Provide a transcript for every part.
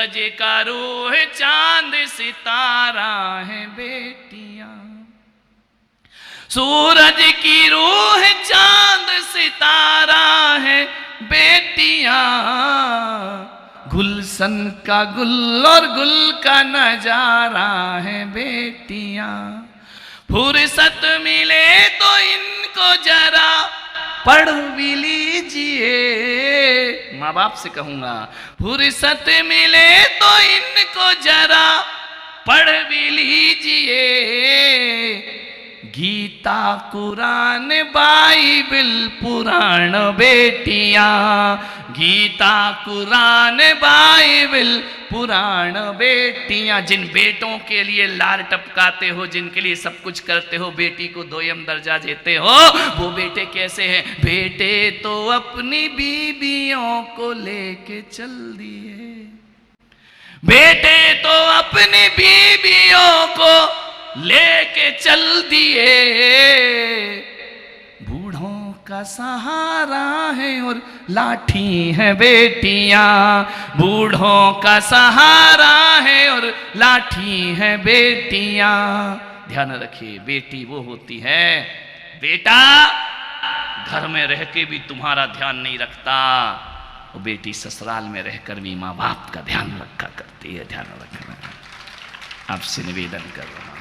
सूरज का रूह चांद सितारा है बेटियां, सूरज की रूह चांद सितारा है बेटियां, गुलशन का गुल और गुल का नजारा है बेटियां, फुर्सत मिले तो इनको जरा पढ़ भी लीजिए। माँ बाप से कहूंगा, फुर्सत मिले तो इनको जरा पढ़ भी लीजिए, गीता कुरान बाइबल पुराण बेटियां, गीता कुरान बाइबल पुराण बेटियां। जिन बेटों के लिए लार टपकाते हो, जिनके लिए सब कुछ करते हो, बेटी को दोयम दर्जा देते हो, वो बेटे कैसे हैं? बेटे तो अपनी बीबियों को लेके चल दिए, बेटे तो अपनी बीबियों को लेके चल दिए, बूढ़ों का सहारा है और लाठी है बेटियां, बूढ़ों का सहारा है और लाठी है बेटियां। ध्यान रखिए, बेटी वो होती है, बेटा घर में रह के भी तुम्हारा ध्यान नहीं रखता, वो बेटी ससुराल में रहकर भी माँ बाप का ध्यान रखा करती है। ध्यान रखना, आपसे निवेदन कर रहा हूं,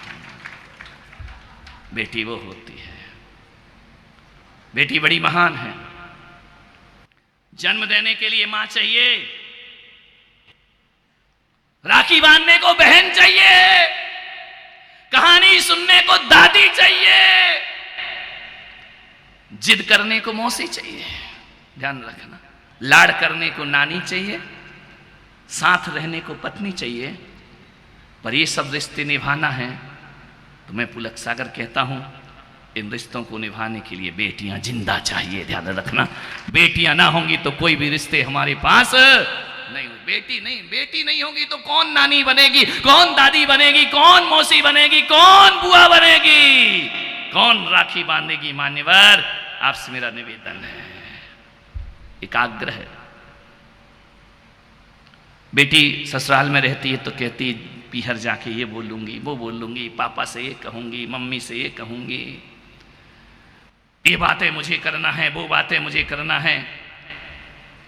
बेटी वो होती है, बेटी बड़ी महान है। जन्म देने के लिए मां चाहिए, राखी बांधने को बहन चाहिए, कहानी सुनने को दादी चाहिए, जिद करने को मौसी चाहिए। ध्यान रखना, लाड़ करने को नानी चाहिए, साथ रहने को पत्नी चाहिए, पर ये सब रिश्ते निभाना है तो मैं पुलक सागर कहता हूं, इन रिश्तों को निभाने के लिए बेटियां जिंदा चाहिए। ध्यान रखना, बेटियां ना होंगी तो कोई भी रिश्ते हमारे पास नहीं। बेटी नहीं होगी तो कौन नानी बनेगी, कौन दादी बनेगी, कौन मौसी बनेगी, कौन बुआ बनेगी, कौन राखी बांधेगी। मान्यवर, आपसे मेरा निवेदन है, एकाग्र है। बेटी ससुराल में रहती है तो कहती पीहर जाके ये बोलूंगी, वो बोलूंगी, पापा से ये कहूंगी, मम्मी से ये कहूंगी, ये बातें मुझे करना है, वो बातें मुझे करना है।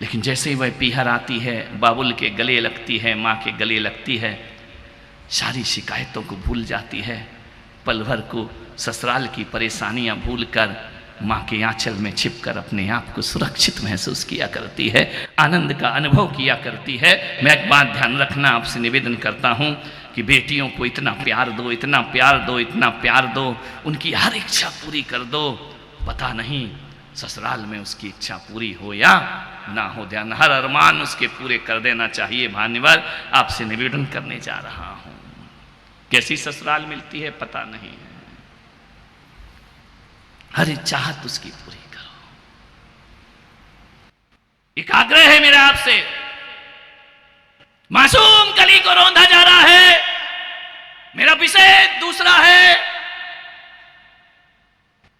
लेकिन जैसे ही वह पीहर आती है, बाबुल के गले लगती है, माँ के गले लगती है, सारी शिकायतों को भूल जाती है, पल भर को ससुराल की परेशानियां भूलकर माँ के आंचल में छिपकर अपने आप को सुरक्षित महसूस किया करती है, आनंद का अनुभव किया करती है। मैं एक बात ध्यान रखना, आपसे निवेदन करता हूँ कि बेटियों को इतना प्यार दो, इतना प्यार दो, इतना प्यार दो, उनकी हर इच्छा पूरी कर दो। पता नहीं ससुराल में उसकी इच्छा पूरी हो या ना हो, ध्यान, हर अरमान उसके पूरे कर देना चाहिए। भान्यवर, आपसे निवेदन करने जा रहा हूँ, कैसी ससुराल मिलती है पता नहीं है, हर चाहत उसकी पूरी करो। एक आग्रह है मेरा आपसे, मासूम कली को रौंदा जा रहा है, मेरा विषय दूसरा है,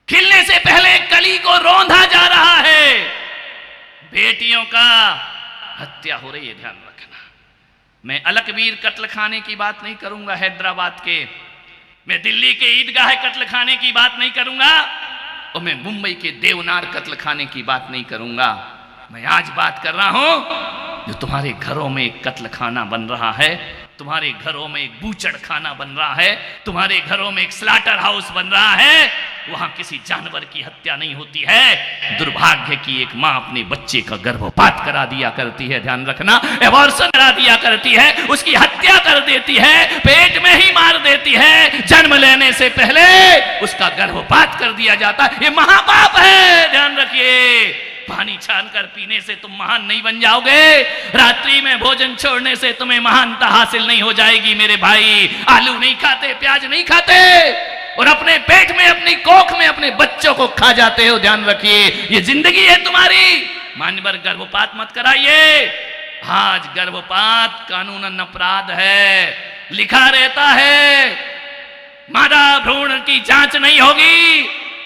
खिलने से पहले कली को रौंदा जा रहा है, बेटियों का हत्या हो रही है। ध्यान रखना, मैं अलकबीर कत्ल खाने की बात नहीं करूंगा हैदराबाद के, मैं दिल्ली के ईदगाह कत्ल खाने की बात नहीं करूंगा, और मैं मुंबई के देवनार कत्ल खाने की बात नहीं करूंगा। मैं आज बात कर रहा हूं जो तुम्हारे घरों में एक कत्ल खाना बन रहा है, तुम्हारे घरों में एक बूचड़ खाना बन रहा है, तुम्हारे घरों में एक स्लाटर हाउस बन रहा है, वहां किसी जानवर की हत्या नहीं होती है। दुर्भाग्य की एक मां अपने बच्चे का गर्भपात करा दिया करती है, ध्यान रखना, एबॉर्शन करा दिया करती है, उसकी हत्या कर देती है, पेट में ही मार देती है, जन्म लेने से पहले उसका गर्भपात कर दिया जाता है। ये महापाप है, ध्यान रखिए। पानी छान कर पीने से तुम महान नहीं बन जाओगे, रात्रि में भोजन छोड़ने से तुम्हें महानता हासिल नहीं हो जाएगी मेरे भाई। आलू नहीं खाते, प्याज नहीं खाते, और अपने पेट में, अपनी कोख में अपने बच्चों को खा जाते हो, ध्यान रखिए, ये जिंदगी है तुम्हारी। मान्यवर, गर्भपात मत कराइए। आज गर्भपात कानूनन अपराध है, लिखा रहता है मादा भ्रूण की जांच नहीं होगी,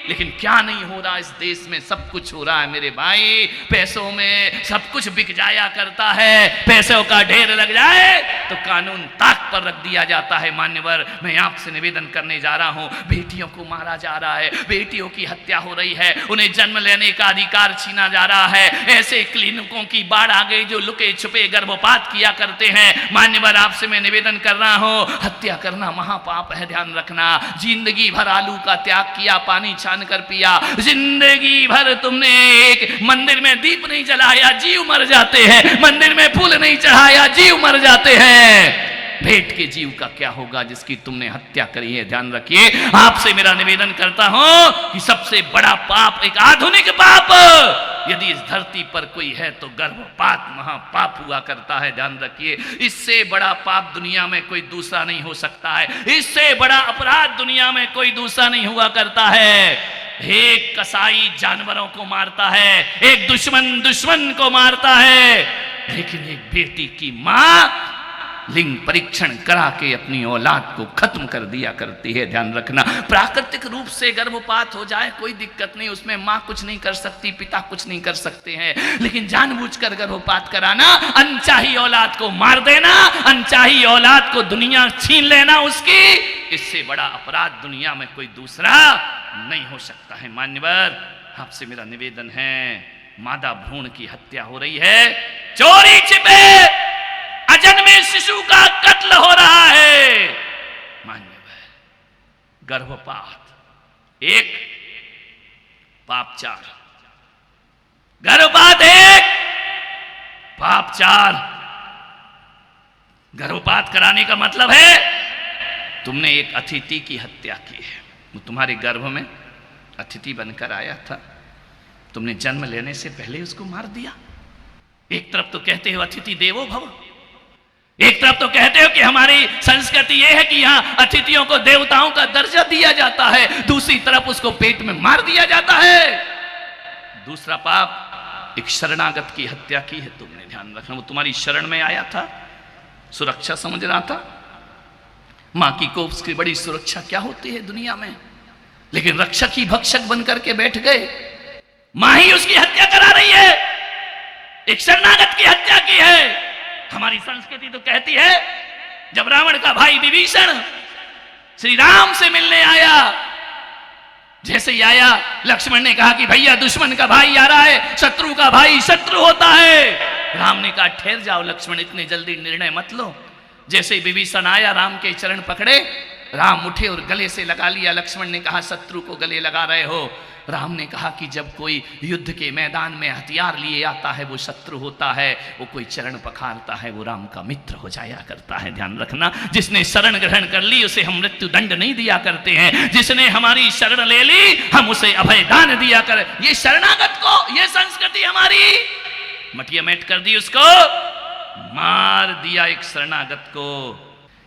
लेकिन लेकिन क्या नहीं हो रहा इस देश में? सब कुछ हो रहा है मेरे भाई। पैसों में सब कुछ बिक जाया करता है, पैसों का ढेर लग जाए तो कानून ताक पर रख दिया जाता है। मान्यवर, मैं आपसे निवेदन करने जा रहा हूं, बेटियों को मारा जा रहा है, बेटियों की हत्या हो रही है, उन्हें जन्म लेने का अधिकार छीना जा रहा है। ऐसे क्लिनिकों की बाढ़ आ गई जो लुके छुपे गर्भपात किया करते हैं। मान्यवर, आपसे मैं निवेदन कर रहा हूं, हत्या करना महापाप है, ध्यान रखना। जिंदगी भर आलू का त्याग किया, पानी छान कर पिया, जिंदगी भर तुमने एक मंदिर में दीप नहीं जलाया, जीव मर जाते हैं। मंदिर में फूल नहीं चढ़ाया, जीव मर जाते हैं। भेंट के जीव का क्या होगा जिसकी तुमने हत्या करी है? ध्यान रखिए। आपसे मेरा निवेदन करता हूं कि सबसे बड़ा पाप, एक आधुनिक पाप यदि इस धरती पर कोई है तो गर्भपात महापाप हुआ करता है। ध्यान रखिए, इससे बड़ा पाप दुनिया में कोई दूसरा नहीं हो सकता है। इससे बड़ा अपराध दुनिया में कोई दूसरा नहीं हुआ करता है। एक कसाई जानवरों को मारता है, एक दुश्मन को मारता है, लेकिन एक बेटी की मां लिंग परीक्षण करा के अपनी औलाद को खत्म कर दिया करती है। ध्यान रखना, प्राकृतिक रूप से गर्भपात हो जाए कोई दिक्कत नहीं, उसमें मां कुछ नहीं कर सकती, पिता कुछ नहीं कर सकते हैं, लेकिन जानबूझकर गर्भपात कराना, अनचाही औलाद को मार देना, अनचाही औलाद को दुनिया छीन लेना उसकी, इससे बड़ा अपराध दुनिया में कोई दूसरा नहीं हो सकता है। मान्यवर, आपसे मेरा निवेदन है, मादा भ्रूण की हत्या हो रही है, चोरी छिपे अजन्मे शिशु का कत्ल हो रहा है। मान्यवर, गर्भपात एक, पाप चार। गर्भपात एक, पाप चार। गर्भपात कराने का मतलब है तुमने एक अतिथि की हत्या की है। वो तुम्हारे गर्भ में अतिथि बनकर आया था, तुमने जन्म लेने से पहले उसको मार दिया। एक तरफ तो कहते हो अतिथि देवो भव, एक तरफ तो कहते हो कि हमारी संस्कृति यह है कि यहां अतिथियों को देवताओं का दर्जा दिया जाता है, दूसरी तरफ उसको पेट में मार दिया जाता है। दूसरा पाप, एक शरणागत की हत्या की है तुमने। ध्यान रखना, वो तुम्हारी शरण में आया था, सुरक्षा समझ रहा था। मां की कोख की बड़ी सुरक्षा क्या होती है दुनिया में, लेकिन रक्षक ही भक्षक बनकर के बैठ गए। मां ही उसकी हत्या करा रही है, एक शरणागत की हत्या की है। हमारी संस्कृति तो कहती है जब रावण का भाई विभीषण श्री राम से मिलने आया, जैसे ही आया लक्ष्मण ने कहा कि भैया दुश्मन का भाई आ रहा है, शत्रु का भाई शत्रु होता है। राम ने कहा ठहर जाओ लक्ष्मण, इतने जल्दी निर्णय मत लो। जैसे ही विभीषण आया, राम के चरण पकड़े, राम उठे और गले से लगा लिया। लक्ष्मण ने कहा शत्रु को गले लगा रहे हो। राम ने कहा कि जब कोई युद्ध के मैदान में हथियार लिए आता है वो शत्रु होता है, वो कोई चरण पखारता है वो राम का मित्र हो जाया करता है। ध्यान रखना, जिसने शरण ग्रहण कर ली उसे हम मृत्यु दंड नहीं दिया करते हैं, जिसने हमारी शरण ले ली हम उसे अभय दान दिया कर। ये शरणागत को, ये संस्कृति हमारी मटिया मेट कर दी, उसको मार दिया। एक शरणागत को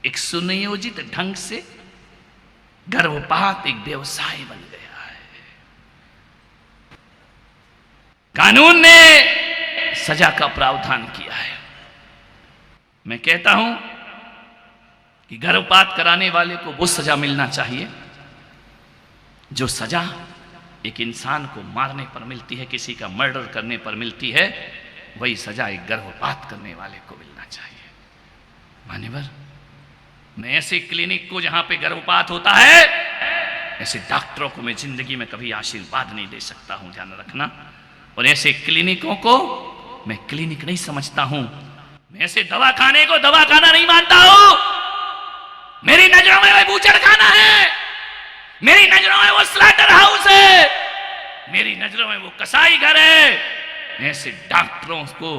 एक सुनियोजित ढंग से गर्भपात एक व्यवसाय बन गया है। कानून ने सजा का प्रावधान किया है। मैं कहता हूं कि गर्भपात कराने वाले को वो सजा मिलना चाहिए जो सजा एक इंसान को मारने पर मिलती है, किसी का मर्डर करने पर मिलती है, वही सजा एक गर्भपात करने वाले को मिलना चाहिए। मान्यवर, मैं ऐसे क्लिनिक को जहां पे गर्भपात होता है, ऐसे डॉक्टरों को मैं जिंदगी में कभी आशीर्वाद नहीं दे सकता हूं, ध्यान रखना। और ऐसे क्लिनिकों को मैं क्लिनिक नहीं समझता हूं, मैं ऐसे दवाखाने को दवाखाना नहीं मानता हूं। मेरी नजरों में वो बूचड़ खाना है, मेरी नजरों में वो स्लॉटर हाउस है, मेरी नजरों में वो कसाई घर है। ऐसे डॉक्टरों को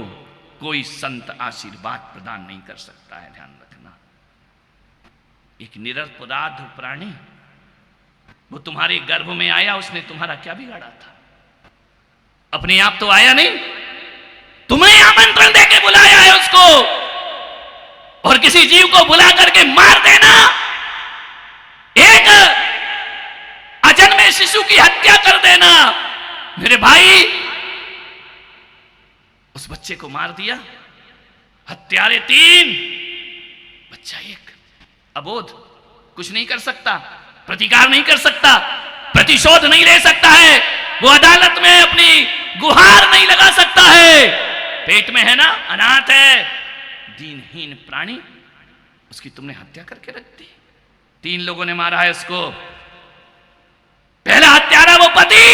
कोई संत आशीर्वाद प्रदान नहीं कर सकता है, ध्यान रखना। एक निरपराध प्राणी वो तुम्हारे गर्भ में आया, उसने तुम्हारा क्या बिगाड़ा था? अपने आप तो आया नहीं, तुम्हें आमंत्रण देके बुलाया है उसको। और किसी जीव को बुला करके मार देना, एक अजन्मे शिशु की हत्या कर देना। मेरे भाई, उस बच्चे को मार दिया, हत्यारे 3, बच्चा 1, अबोध, कुछ नहीं कर सकता, प्रतिकार नहीं कर सकता, प्रतिशोध नहीं ले सकता है, वो अदालत में अपनी गुहार नहीं लगा सकता है। पेट में है ना, अनाथ है, दीनहीन प्राणी, उसकी तुमने हत्या करके रख दी। 3 लोगों ने मारा है उसको। पहला हत्यारा वो पति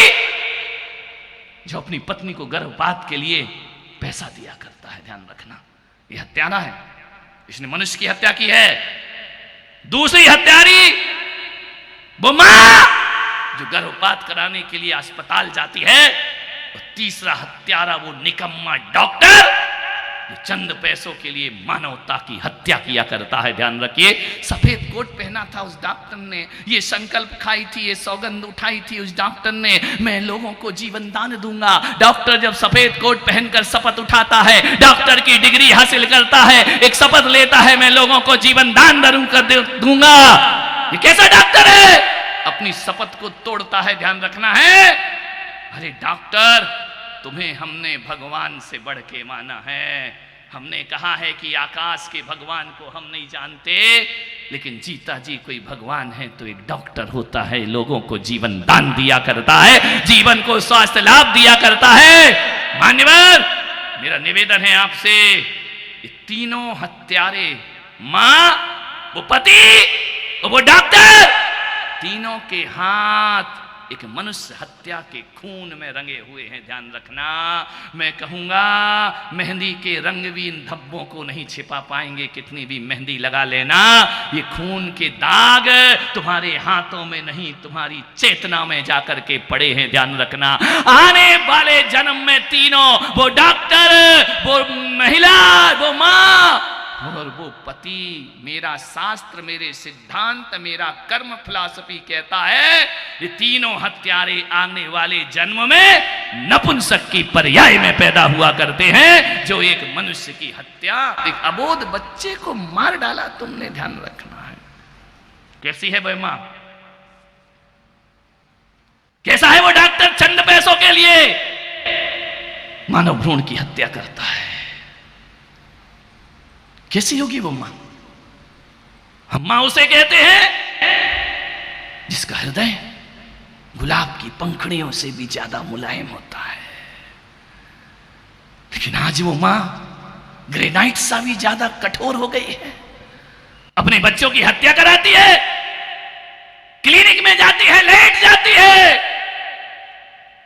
जो अपनी पत्नी को गर्भपात के लिए पैसा दिया करता है, ध्यान रखना, ये हत्यारा है, इसने मनुष्य की हत्या की है। दूसरी हत्यारी वो मां जो गर्भपात कराने के लिए अस्पताल जाती है। और तीसरा हत्यारा वो निकम्मा डॉक्टर जो चंद पैसों के लिए मानवता की हत्या किया करता है। ध्यान रखिए, सफेद कोट पहना था उस डॉक्टर ने, ये संकल्प खाई थी, ये सौगंध उठाई थी उस डॉक्टर ने, मैं लोगों को जीवन दान दूंगा। डॉक्टर जब सफेद कोट पहनकर शपथ उठाता है, डॉक्टर की डिग्री हासिल करता है, एक शपथ लेता है, मैं लोगों को जीवन दान दूंगा। ये कैसा डॉक्टर है? अपनी शपथ को तोड़ता है, ध्यान रखना है। अरे डॉक्टर, तुम्हें हमने भगवान से बढ़ के माना है। हमने कहा है कि आकाश के भगवान को हम नहीं जानते, लेकिन जीता जी कोई भगवान है तो एक डॉक्टर होता है, लोगों को जीवन दान दिया करता है, जीवन को स्वास्थ्य लाभ दिया करता है। मान्यवर, मेरा निवेदन है आपसे, ये तीनों हत्यारे, मां, वो पति, वो डॉक्टर, तीनों के हाथ एक मनुष्य हत्या के खून में रंगे हुए हैं। ध्यान रखना, मैं कहूंगा मेहंदी के रंग भी इन धब्बों को नहीं छिपा पाएंगे, कितनी भी मेहंदी लगा लेना, ये खून के दाग तुम्हारे हाथों में नहीं, तुम्हारी चेतना में जाकर के पड़े हैं। ध्यान रखना, आने वाले जन्म में तीनों, वो डॉक्टर, वो महिला, वो मां और वो पति, मेरा शास्त्र, मेरे सिद्धांत, मेरा कर्म फिलॉसफी कहता है ये तीनों हत्यारे आने वाले जन्म में नपुंसक की पर्याय में पैदा हुआ करते हैं, जो एक मनुष्य की हत्या, एक अबोध बच्चे को मार डाला तुमने। ध्यान रखना है, कैसी है वह मां, कैसा है वो डॉक्टर, चंद पैसों के लिए मानव भ्रूण की हत्या करता है। कैसी होगी वो मां? हम मां उसे कहते हैं जिसका हृदय गुलाब की पंखुड़ियों से भी ज्यादा मुलायम होता है। लेकिन आज वो मां ग्रेनाइट सा भी ज्यादा कठोर हो गई है, अपने बच्चों की हत्या कराती है, क्लिनिक में जाती है, लेट जाती है,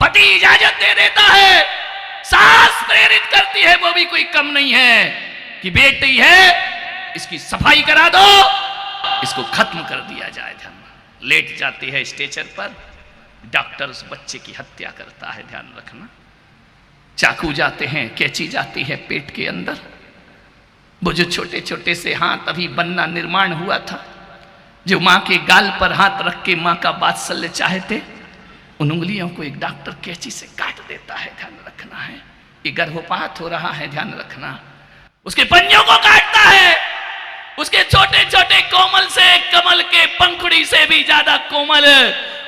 पति इजाजत दे देता है, सास प्रेरित करती है, वो भी कोई कम नहीं है कि बेटी है इसकी सफाई करा दो, इसको खत्म कर दिया जाए। ध्यान, लेट जाती है स्टेचर पर, डॉक्टर उस बच्चे की हत्या करता है। ध्यान रखना, चाकू जाते हैं, कैंची जाती है पेट के अंदर, वो जो छोटे छोटे से हाथ अभी बनना निर्माण हुआ था, जो मां के गाल पर हाथ रख के मां का वात्सल्य चाहते, उन उंगलियों को एक डॉक्टर कैंची से काट देता है। ध्यान रखना है, ये गर्भपात हो रहा है, ध्यान रखना, उसके पंजों को काटता है, उसके छोटे छोटे कोमल से, कमल के पंखुड़ी से भी ज्यादा कोमल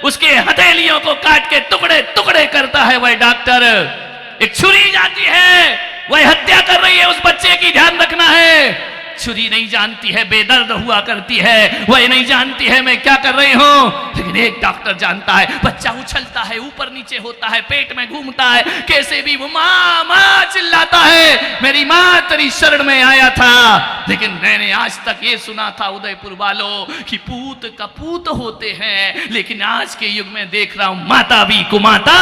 उसके हथेलियों को काट के टुकड़े टुकड़े करता है वह डॉक्टर। एक छुरी जाती है, वह हत्या कर रही है उस बच्चे की। ध्यान रखना है, छुरी नहीं जानती है बेदर्द हुआ करती है, वह नहीं जानती है मैं क्या कर रही हूं, लेकिन एक डॉक्टर जानता है। बच्चा उछलता है, ऊपर नीचे होता है, पेट में घूमता है, कैसे भी वो मां मां चिल्लाता है, मेरी मां तेरी शरण में आया था। लेकिन मैंने आज तक ये सुना था उदयपुर वालों कि पूत कपूत होते हैं, लेकिन आज के युग में देख रहा हूं माता भी कुमाता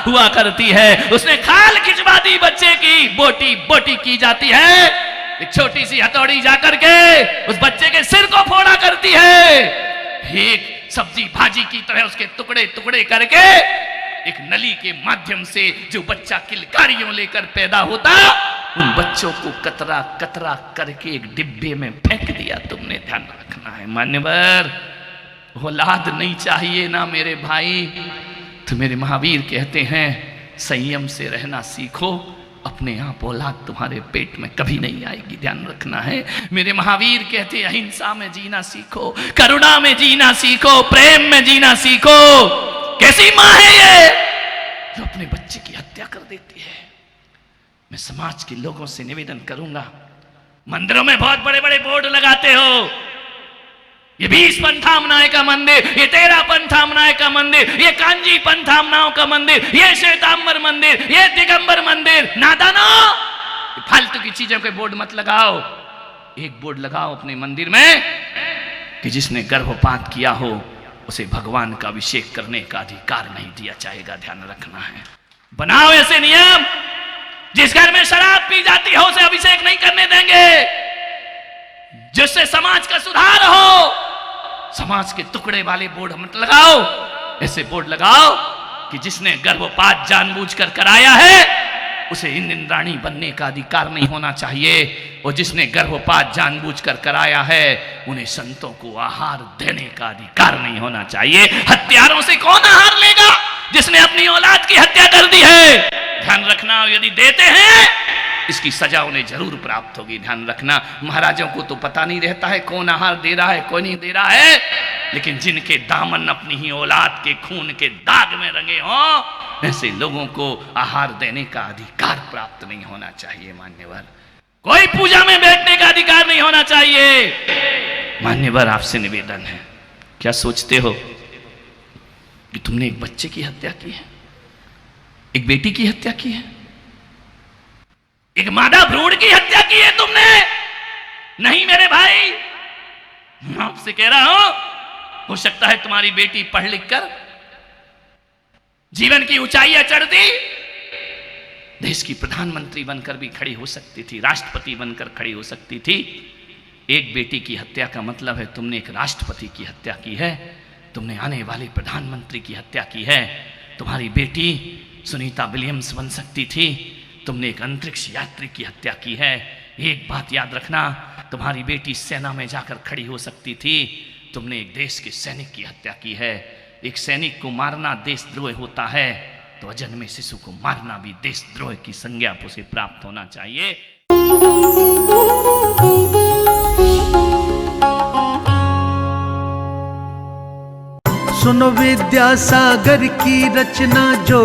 हुआ करती है। उसने खाल खिंचवा दी बच्चे की, बोटी बोटी की जाती है, एक छोटी सी हथौड़ी जाकर के उस बच्चे के सिर को फोड़ा करती है, एक सब्जी भाजी की तरह उसके टुकड़े टुकड़े करके एक नली के माध्यम से जो बच्चा किलकारियों लेकर पैदा होता, उन बच्चों को कतरा कतरा करके एक डिब्बे में फेंक दिया तुमने। ध्यान रखना है मान्यवर, औलाद नहीं चाहिए ना मेरे भाई, तो मेरे महावीर कहते हैं संयम से रहना सीखो, अपने आप औलाद तुम्हारे पेट में कभी नहीं आएगी। ध्यान रखना है, मेरे महावीर कहते अहिंसा में जीना सीखो, करुणा में जीना सीखो, प्रेम में जीना सीखो। कैसी मां है ये जो अपने बच्चे की हत्या कर देती है? मैं समाज के लोगों से निवेदन करूंगा, मंदिरों में बहुत बड़े बड़े बोर्ड लगाते हो, ये 20 पंथामनाय का मंदिर, ये 13 पंथामनाय का मंदिर, ये कांजी पंथामनाओं का मंदिर, ये श्वेतांबर मंदिर, ये दिगंबर मंदिर। नादानो, फालतू की चीजों के बोर्ड मत लगाओ। एक बोर्ड लगाओ अपने मंदिर में कि जिसने गर्भपात किया हो उसे भगवान का अभिषेक करने का अधिकार नहीं दिया जाएगा। ध्यान रखना है। बनाओ ऐसे नियम, जिस घर में शराब पी जाती हो उसे अभिषेक नहीं करने देंगे। जिससे समाज का सुधार हो, समाज के टुकड़े वाले बोर्ड मत लगाओ। ऐसे बोर्ड लगाओ कि जिसने गर्भपात जानबूझकर कराया है उसे इंद्राणी बनने का अधिकार नहीं होना चाहिए, और जिसने गर्भपात जानबूझकर कराया है उन्हें संतों को आहार देने का अधिकार नहीं होना चाहिए। हत्यारों से कौन आहार लेगा जिसने अपनी औलाद की हत्या कर दी है? ध्यान रखना, यदि देते हैं इसकी सजा उन्हें जरूर प्राप्त होगी। ध्यान रखना, महाराजों को तो पता नहीं रहता है कौन आहार दे रहा है कौन नहीं दे रहा है, लेकिन जिनके दामन अपनी ही औलाद के खून के दाग में रंगे हों ऐसे लोगों को आहार देने का अधिकार प्राप्त नहीं होना चाहिए। मान्यवर, कोई पूजा में बैठने का अधिकार नहीं होना चाहिए। मान्यवर, आपसे निवेदन है, क्या सोचते हो कि तुमने एक बच्चे की हत्या की है, एक बेटी की हत्या की है, एक मादा भ्रूण की हत्या की है तुमने? नहीं मेरे भाई, मैं आपसे कह रहा हूं, हो सकता है तुम्हारी बेटी पढ़ लिख कर जीवन की ऊंचाइयां चढ़ती, देश की प्रधानमंत्री बनकर भी खड़ी हो सकती थी, राष्ट्रपति बनकर खड़ी हो सकती थी। एक बेटी की हत्या का मतलब है तुमने एक राष्ट्रपति की हत्या की है, तुमने आने वाले प्रधानमंत्री की हत्या की है। तुम्हारी बेटी सुनीता विलियम्स बन सकती थी, तुमने एक अंतरिक्ष यात्री की हत्या की है। एक बात याद रखना, तुम्हारी बेटी सेना में जाकर खड़ी हो सकती थी, तुमने एक देश के सैनिक की हत्या की है। एक सैनिक को मारना देशद्रोह होता है, तो अजन्मे शिशु को मारना भी देशद्रोह की संज्ञा उसे प्राप्त होना चाहिए। सुनो विद्यासागर की रचना जो